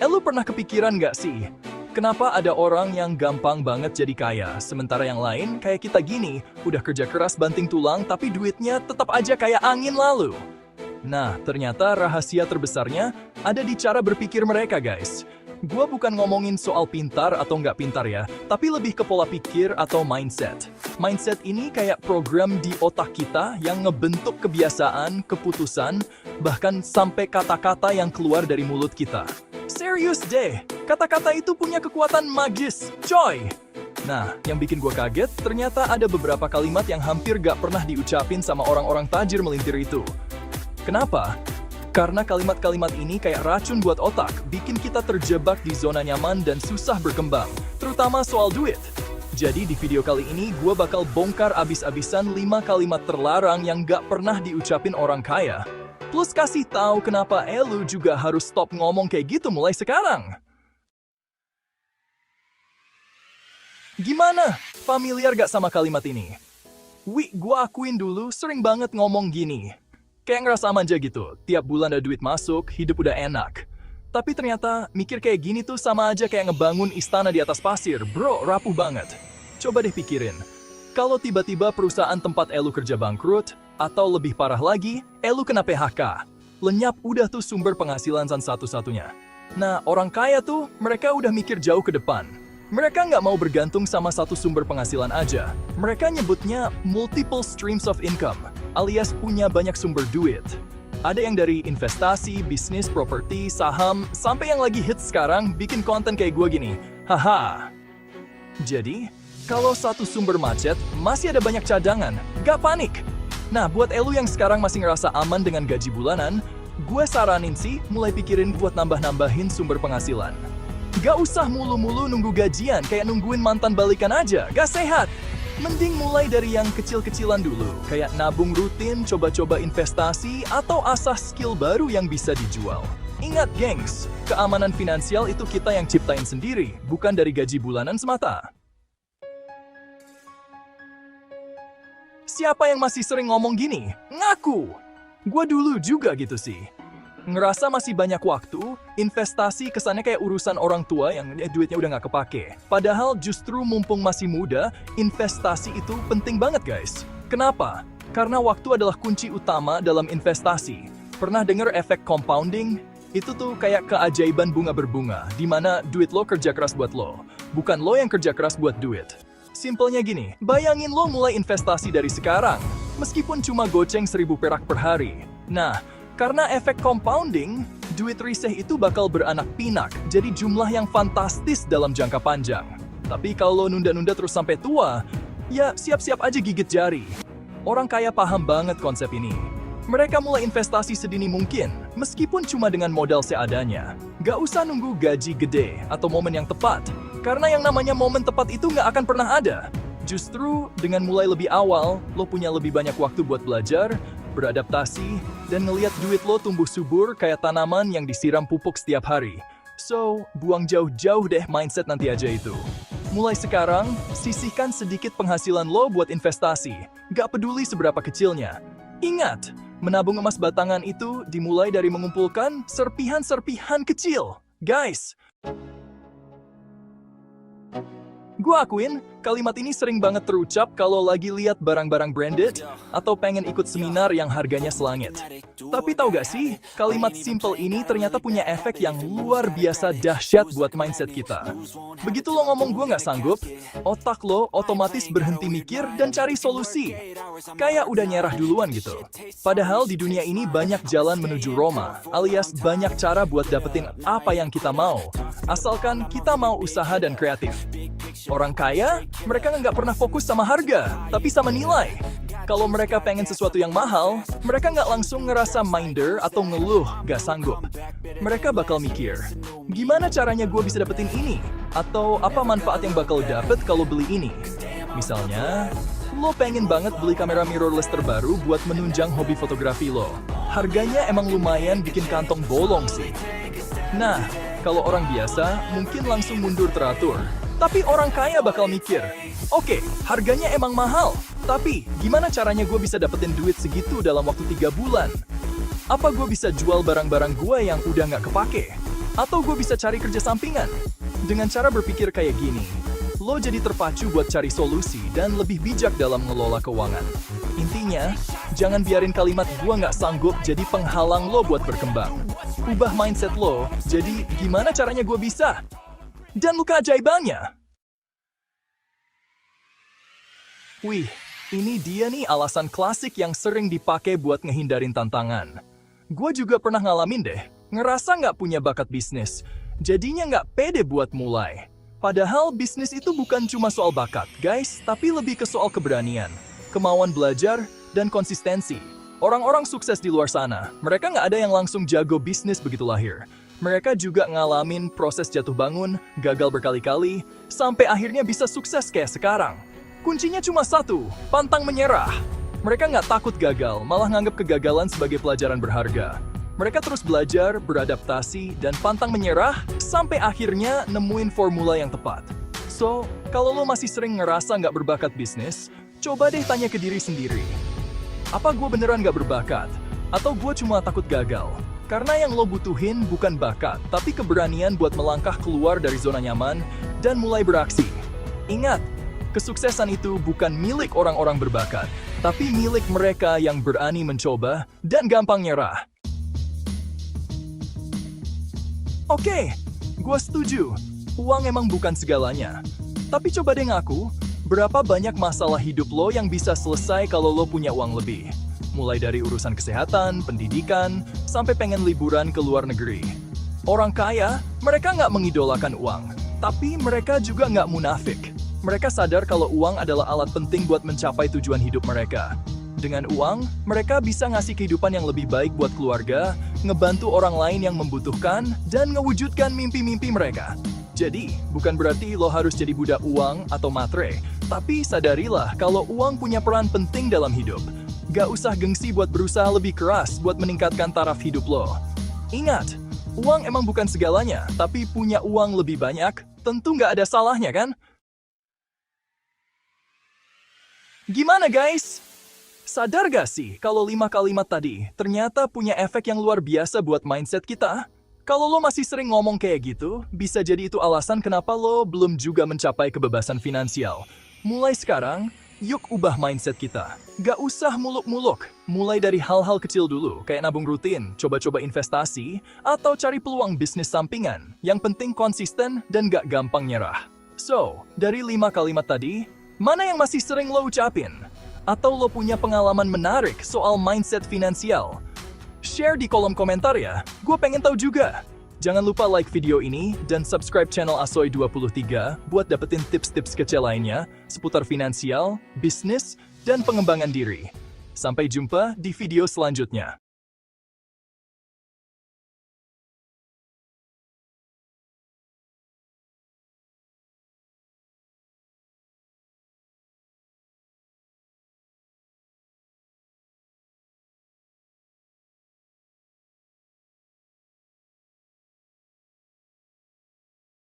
Lu pernah kepikiran nggak sih? Kenapa ada orang yang gampang banget jadi kaya, sementara yang lain kayak kita gini, udah kerja keras banting tulang tapi duitnya tetap aja kayak angin lalu? Nah, ternyata rahasia terbesarnya ada di cara berpikir mereka, guys. Gua bukan ngomongin soal pintar atau nggak pintar ya, tapi lebih ke pola pikir atau mindset. Mindset ini kayak program di otak kita yang ngebentuk kebiasaan, keputusan, bahkan sampai kata-kata yang keluar dari mulut kita. Serius deh, kata-kata itu punya kekuatan magis, coy! Nah, yang bikin gue kaget, ternyata ada beberapa kalimat yang hampir gak pernah diucapin sama orang-orang tajir melintir itu. Kenapa? Karena kalimat-kalimat ini kayak racun buat otak, bikin kita terjebak di zona nyaman dan susah berkembang, terutama soal duit. Jadi di video kali ini, gue bakal bongkar abis-abisan 5 kalimat terlarang yang gak pernah diucapin orang kaya. Plus kasih tahu kenapa lu juga harus stop ngomong kayak gitu mulai sekarang. Gimana? Familiar gak sama kalimat ini? Gua akuin dulu sering banget ngomong gini. Kayak ngerasa manja gitu, tiap bulan ada duit masuk, hidup udah enak. Tapi ternyata mikir kayak gini tuh sama aja kayak ngebangun istana di atas pasir. Bro, rapuh banget. Coba deh pikirin. Kalau tiba-tiba perusahaan tempat elu kerja bangkrut, atau lebih parah lagi, elu kena PHK. Lenyap udah tuh sumber penghasilan satu-satunya. Nah, orang kaya tuh, mereka udah mikir jauh ke depan. Mereka nggak mau bergantung sama satu sumber penghasilan aja. Mereka nyebutnya multiple streams of income, alias punya banyak sumber duit. Ada yang dari investasi, bisnis, properti, saham, sampai yang lagi hits sekarang bikin konten kayak gue gini. Haha. Jadi, kalau satu sumber macet, masih ada banyak cadangan, gak panik. Nah, buat elu yang sekarang masih ngerasa aman dengan gaji bulanan, gue saranin sih mulai pikirin buat nambah-nambahin sumber penghasilan. Gak usah mulu-mulu nunggu gajian, kayak nungguin mantan balikan aja, gak sehat. Mending mulai dari yang kecil-kecilan dulu, kayak nabung rutin, coba-coba investasi, atau asah skill baru yang bisa dijual. Ingat gengs, keamanan finansial itu kita yang ciptain sendiri, bukan dari gaji bulanan semata. Siapa yang masih sering ngomong gini? Ngaku! Gua dulu juga gitu sih. Ngerasa masih banyak waktu, investasi kesannya kayak urusan orang tua yang duitnya udah nggak kepake. Padahal justru mumpung masih muda, investasi itu penting banget guys. Kenapa? Karena waktu adalah kunci utama dalam investasi. Pernah denger efek compounding? Itu tuh kayak keajaiban bunga berbunga, di mana duit lo kerja keras buat lo, bukan lo yang kerja keras buat duit. Simpelnya gini, bayangin lo mulai investasi dari sekarang, meskipun cuma goceng 1.000 perak per hari. Nah, karena efek compounding, duit riseh itu bakal beranak pinak, jadi jumlah yang fantastis dalam jangka panjang. Tapi kalau lo nunda-nunda terus sampai tua, ya siap-siap aja gigit jari. Orang kaya paham banget konsep ini. Mereka mulai investasi sedini mungkin, meskipun cuma dengan modal seadanya. Gak usah nunggu gaji gede atau momen yang tepat. Karena yang namanya momen tepat itu nggak akan pernah ada. Justru dengan mulai lebih awal, lo punya lebih banyak waktu buat belajar, beradaptasi, dan ngeliat duit lo tumbuh subur kayak tanaman yang disiram pupuk setiap hari. So, buang jauh-jauh deh mindset nanti aja itu. Mulai sekarang, sisihkan sedikit penghasilan lo buat investasi. Gak peduli seberapa kecilnya. Ingat, menabung emas batangan itu dimulai dari mengumpulkan serpihan-serpihan kecil. Guys! Gue akuin, kalimat ini sering banget terucap kalau lagi lihat barang-barang branded atau pengen ikut seminar yang harganya selangit. Tapi tahu gak sih, kalimat simple ini ternyata punya efek yang luar biasa dahsyat buat mindset kita. Begitu lo ngomong gue gak sanggup, otak lo otomatis berhenti mikir dan cari solusi. Kayak udah nyerah duluan gitu. Padahal di dunia ini banyak jalan menuju Roma, alias banyak cara buat dapetin apa yang kita mau. Asalkan kita mau usaha dan kreatif. Orang kaya, mereka nggak pernah fokus sama harga, tapi sama nilai. Kalau mereka pengen sesuatu yang mahal, mereka nggak langsung ngerasa minder atau ngeluh nggak sanggup. Mereka bakal mikir, gimana caranya gue bisa dapetin ini? Atau apa manfaat yang bakal dapet kalau beli ini? Misalnya, lo pengen banget beli kamera mirrorless terbaru buat menunjang hobi fotografi lo. Harganya emang lumayan bikin kantong bolong sih. Nah, kalau orang biasa mungkin langsung mundur teratur. Tapi orang kaya bakal mikir, oke, harganya emang mahal, tapi gimana caranya gue bisa dapetin duit segitu dalam waktu 3 bulan? Apa gue bisa jual barang-barang gue yang udah nggak kepake? Atau gue bisa cari kerja sampingan. Dengan cara berpikir kayak gini, lo jadi terpacu buat cari solusi dan lebih bijak dalam ngelola keuangan. Intinya, jangan biarin kalimat gua nggak sanggup jadi penghalang lo buat berkembang. Ubah mindset lo, jadi gimana caranya gua bisa? Dan lu keajaibannya. Wih, ini dia nih alasan klasik yang sering dipakai buat ngehindarin tantangan. Gua juga pernah ngalamin deh, ngerasa nggak punya bakat bisnis, jadinya nggak pede buat mulai. Padahal bisnis itu bukan cuma soal bakat, guys, tapi lebih ke soal keberanian, kemauan belajar, dan konsistensi. Orang-orang sukses di luar sana, mereka nggak ada yang langsung jago bisnis begitu lahir. Mereka juga ngalamin proses jatuh bangun, gagal berkali-kali, sampai akhirnya bisa sukses kayak sekarang. Kuncinya cuma satu, pantang menyerah. Mereka nggak takut gagal, malah nganggap kegagalan sebagai pelajaran berharga. Mereka terus belajar, beradaptasi, dan pantang menyerah sampai akhirnya nemuin formula yang tepat. So, kalau lo masih sering ngerasa nggak berbakat bisnis, coba deh tanya ke diri sendiri. Apa gue beneran nggak berbakat? Atau gue cuma takut gagal? Karena yang lo butuhin bukan bakat, tapi keberanian buat melangkah keluar dari zona nyaman dan mulai beraksi. Ingat, kesuksesan itu bukan milik orang-orang berbakat, tapi milik mereka yang berani mencoba dan gampang nyerah. Oke, gue setuju. Uang emang bukan segalanya. Tapi coba deh ngaku, berapa banyak masalah hidup lo yang bisa selesai kalau lo punya uang lebih? Mulai dari urusan kesehatan, pendidikan, sampai pengen liburan ke luar negeri. Orang kaya, mereka nggak mengidolakan uang. Tapi mereka juga nggak munafik. Mereka sadar kalau uang adalah alat penting buat mencapai tujuan hidup mereka. Dengan uang, mereka bisa ngasih kehidupan yang lebih baik buat keluarga, ngebantu orang lain yang membutuhkan, dan ngewujudkan mimpi-mimpi mereka. Jadi, bukan berarti lo harus jadi budak uang atau matre, tapi sadarilah kalau uang punya peran penting dalam hidup. Gak usah gengsi buat berusaha lebih keras buat meningkatkan taraf hidup lo. Ingat, uang emang bukan segalanya, tapi punya uang lebih banyak, tentu gak ada salahnya kan? Gimana guys? Sadar gak sih kalau 5 kalimat tadi ternyata punya efek yang luar biasa buat mindset kita? Kalau lo masih sering ngomong kayak gitu, bisa jadi itu alasan kenapa lo belum juga mencapai kebebasan finansial. Mulai sekarang, yuk ubah mindset kita. Gak usah muluk-muluk, mulai dari hal-hal kecil dulu, kayak nabung rutin, coba-coba investasi, atau cari peluang bisnis sampingan. Yang penting konsisten dan gak gampang nyerah. So, dari 5 kalimat tadi, mana yang masih sering lo ucapin? Atau lo punya pengalaman menarik soal mindset finansial? Share di kolom komentar ya, gue pengen tahu juga. Jangan lupa like video ini dan subscribe channel Asoy23 buat dapetin tips-tips kecil lainnya seputar finansial, bisnis, dan pengembangan diri. Sampai jumpa di video selanjutnya.